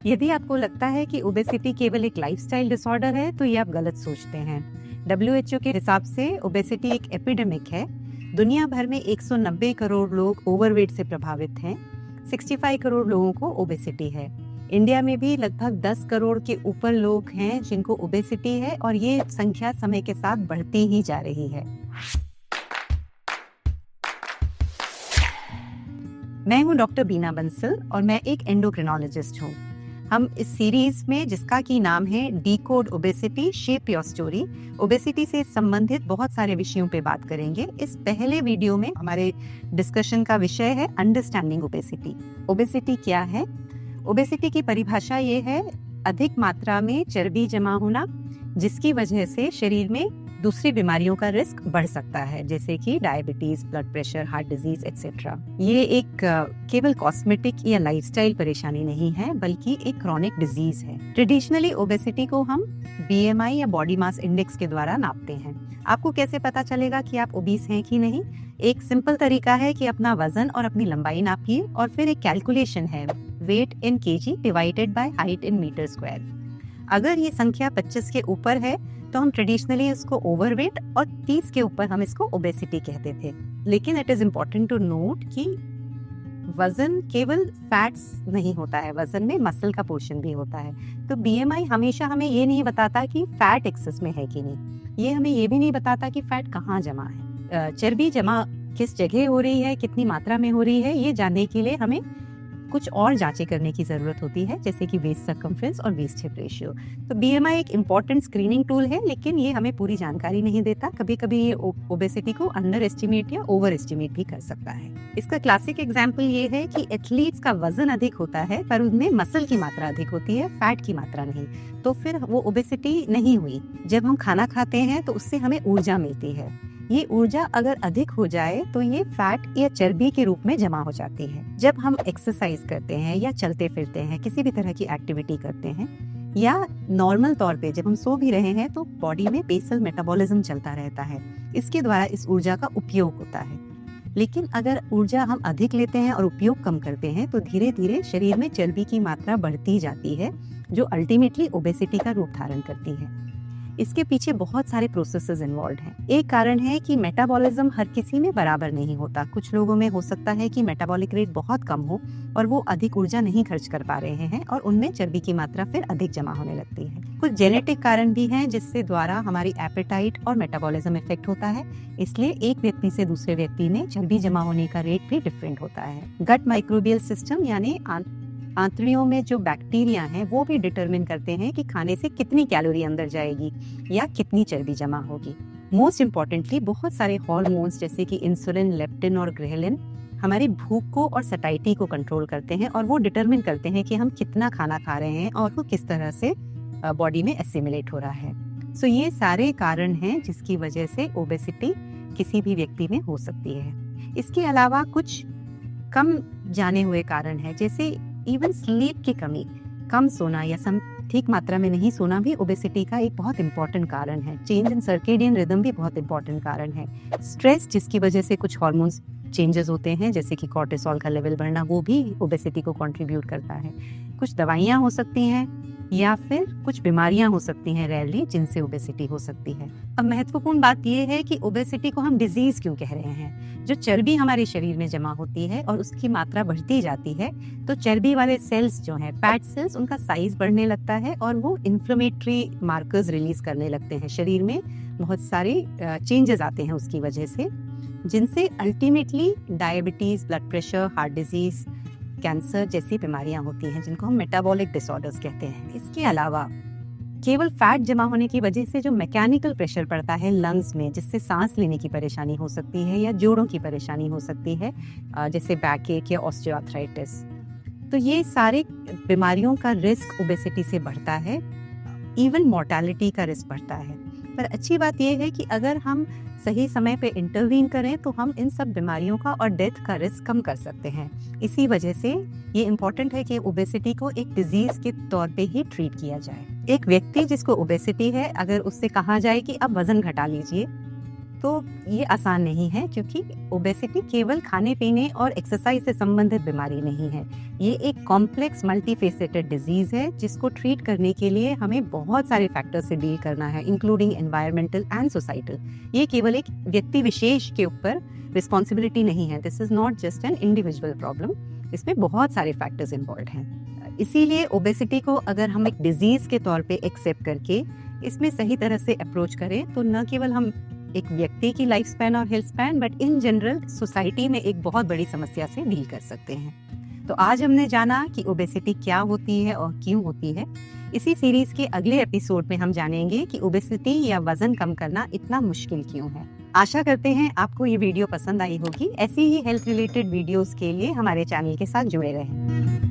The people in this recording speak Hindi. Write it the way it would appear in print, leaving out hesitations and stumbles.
यदि आपको लगता है कि ओबेसिटी केवल एक लाइफस्टाइल डिसऑर्डर है तो ये आप गलत सोचते हैं। WHO के हिसाब से ओबेसिटी एक एपिडेमिक है। दुनिया भर में 190 करोड़ लोग ओवरवेट से प्रभावित हैं। 65 करोड़ लोगों को ओबेसिटी है। इंडिया में भी लगभग 10 करोड़ के ऊपर लोग हैं जिनको ओबेसिटी है और ये संख्या समय के साथ बढ़ती ही जा रही है। मैं हूं डॉक्टर बीना बंसल और मैं एक एंडोक्रिनोलॉजिस्ट हूं। हम इस सीरीज में, जिसका की नाम है decode obesity shape your story, obesity से संबंधित बहुत सारे विषयों पे बात करेंगे। इस पहले वीडियो में हमारे डिस्कशन का विषय है अंडरस्टैंडिंग ओबेसिटी। ओबेसिटी क्या है? ओबेसिटी की परिभाषा ये है अधिक मात्रा में चर्बी जमा होना जिसकी वजह से शरीर में दूसरी बीमारियों का रिस्क बढ़ सकता है, जैसे कि diabetes, blood pressure, heart disease etcetera. ये एक केवल कॉस्मेटिक या लाइफस्टाइल परेशानी नहीं है, बल्कि एक क्रॉनिक डिजीज है। ट्रेडिशनली ओबेसिटी को हम BMI या बॉडी मास इंडेक्स के द्वारा नापते हैं। आपको कैसे पता चलेगा कि आप ओबीस हैं कि नहीं? एक सिंपल तरीका है कि अपना वजन और अपनी लंबाई नापिए और फिर एक कैलकुलेशन है weight in kg divided by height in metre square. अगर ये संख्या 25 के ऊपर है तो हम ट्रेडिशनली इसको ओवरवेट और 30 के ऊपर हम इसको ओबेसिटी कहते थे। लेकिन it is important to note कि वजन केवल फैट्स नहीं होता है, वजन में मसल का पोर्शन भी होता है। तो BMI हमेशा हमें ये नहीं बताता कि फैट एक्सेस में है कि नहीं, ये हमें ये भी नहीं बताता कि फैट कहाँ जमा है। चर्बी जमा किस जगह हो रही है, कितनी मात्रा में हो रही है, ये जानने के लिए हमें कुछ और जांचें करने की जरूरत होती है, जैसे कि वेस्ट सर्कमफ्रेंस और वेस्ट हिप रेशियो। तो BMI एक इम्पॉर्टेंट स्क्रीनिंग टूल है, लेकिन ये हमें पूरी जानकारी नहीं देता। कभी कभी ये ओबेसिटी को अंडर एस्टिमेट या ओवर एस्टिमेट भी कर सकता है। इसका क्लासिक एग्जाम्पल ये है कि एथलीट्स का वजन अधिक होता है पर उनमें मसल की मात्रा अधिक होती है, फैट की मात्रा नहीं, तो फिर वो ओबेसिटी नहीं हुई। जब हम खाना खाते हैं तो उससे हमें ऊर्जा मिलती है। ये ऊर्जा अगर अधिक हो जाए तो ये फैट या चर्बी के रूप में जमा हो जाती है। जब हम एक्सरसाइज करते हैं या चलते फिरते हैं, किसी भी तरह की एक्टिविटी करते हैं, या नॉर्मल तौर पे जब हम सो भी रहे हैं, तो बॉडी में बेसल मेटाबॉलिज्म चलता रहता है। इसके द्वारा इस ऊर्जा का उपयोग होता है। लेकिन अगर ऊर्जा हम अधिक लेते हैं और उपयोग कम करते हैं तो धीरे धीरे शरीर में चर्बी की मात्रा बढ़ती जाती है, जो अल्टीमेटली ओबेसिटी का रूप धारण करती है। इसके पीछे बहुत सारे प्रोसेसेस इन्वॉल्व हैं। एक कारण है कि मेटाबॉलिज्म हर किसी में बराबर नहीं होता। कुछ लोगों में हो सकता है कि मेटाबॉलिक रेट बहुत कम हो और वो अधिक ऊर्जा नहीं खर्च कर पा रहे हैं और उनमें चर्बी की मात्रा फिर अधिक जमा होने लगती है। कुछ जेनेटिक कारण भी हैं जिससे द्वारा हमारी एपेटाइट और मेटाबॉलिज्म इफेक्ट होता है। इसलिए एक व्यक्ति से दूसरे व्यक्ति में चर्बी जमा होने का रेट भी डिफरेंट होता है। गट माइक्रोबियल सिस्टम यानी आंतड़ियों में जो बैक्टीरिया हैं वो भी डिटरमिन करते हैं कि खाने से कितनी कैलोरी अंदर जाएगी या कितनी चर्बी जमा होगी। मोस्ट इम्पॉर्टेंटली बहुत सारे हार्मोन्स जैसे कि इंसुलिन, लेप्टिन और ग्रेलिन हमारी भूख को और सटाइटी को कंट्रोल करते हैं और वो डिटरमिन करते हैं कि हम कितना खाना खा रहे हैं और वो किस तरह से बॉडी में एसिमिलेट हो रहा है। सो ये सारे कारण हैं जिसकी वजह से ओबेसिटी किसी भी व्यक्ति में हो सकती है। इसके अलावा कुछ कम जाने हुए कारण हैं, जैसे इवन स्लीप की कमी, कम सोना या ठीक मात्रा में नहीं सोना भी ओबेसिटी का एक बहुत इंपॉर्टेंट कारण है। चेंज इन सर्केडियन रिदम भी बहुत इंपॉर्टेंट कारण है। स्ट्रेस, जिसकी वजह से कुछ हार्मोन्स चेंजेस होते हैं जैसे कि कॉर्टिसोल का लेवल बढ़ना, वो भी ओबेसिटी को कंट्रीब्यूट करता है। कुछ दवाइयाँ हो सकती हैं या फिर कुछ बीमारियां हो सकती हैं रेयरली, जिनसे ओबेसिटी हो सकती है। अब महत्वपूर्ण बात यह है कि ओबेसिटी को हम डिजीज क्यों कह रहे हैं। जो चर्बी हमारे शरीर में जमा होती है और उसकी मात्रा बढ़ती जाती है, तो चर्बी वाले सेल्स जो हैं, फैट सेल्स, उनका साइज बढ़ने लगता है और वो इन्फ्लेमेटरी मार्कर्स रिलीज करने लगते हैं। शरीर में बहुत सारे चेंजेस आते हैं उसकी वजह से, जिनसे ultimately diabetes, blood pressure, heart disease, cancer जैसी बीमारियां होती हैं, जिनको हम मेटाबॉलिक डिसऑर्डर्स कहते हैं। इसके अलावा केवल फैट जमा होने की वजह से जो मैकेनिकल प्रेशर पड़ता है लंग्स में, जिससे सांस लेने की परेशानी हो सकती है या जोड़ों की परेशानी हो सकती है, जैसे बैक एक या ऑस्टियोआर्थराइटिस, तो ये सारे बीमारियों का रिस्क ओबेसिटी से बढ़ता है। इवन मोर्टेलिटी का रिस्क बढ़ता है। पर अच्छी बात यह है कि अगर हम सही समय पे इंटरवीन करें तो हम इन सब बीमारियों का और डेथ का रिस्क कम कर सकते हैं। इसी वजह से ये इम्पोर्टेंट है कि ओबेसिटी को एक डिजीज के तौर पे ही ट्रीट किया जाए। एक व्यक्ति जिसको ओबेसिटी है, अगर उससे कहा जाए कि अब वजन घटा लीजिए, तो ये आसान नहीं है, क्योंकि ओबेसिटी केवल खाने पीने और एक्सरसाइज से संबंधित बीमारी नहीं है। ये एक कॉम्प्लेक्स मल्टीफेसेटेड डिजीज है, जिसको ट्रीट करने के लिए हमें बहुत सारे फैक्टर्स से डील करना है, इंक्लूडिंग एनवायरमेंटल एंड सोसाइटल। ये केवल एक व्यक्ति विशेष के ऊपर रिस्पॉन्सिबिलिटी नहीं है। This is not just an individual problem, इसमें बहुत सारे फैक्टर्स इन्वॉल्व हैं। इसीलिए ओबेसिटी को अगर हम एक डिजीज के तौर पे एक्सेप्ट करके इसमें सही तरह से अप्रोच करें, तो न केवल हम एक व्यक्ति की लाइफ स्पैन और health span, but in general society में एक बहुत बड़ी समस्या से डील कर सकते हैं। तो आज हमने जाना कि ओबेसिटी क्या होती है और क्यों होती है। इसी सीरीज के अगले एपिसोड में हम जानेंगे कि ओबेसिटी या वजन कम करना इतना मुश्किल क्यों है। आशा करते हैं आपको ये वीडियो पसंद आई होगी। ऐसी ही हेल्थ रिलेटेड वीडियोस के लिए हमारे चैनल के साथ जुड़े रहें।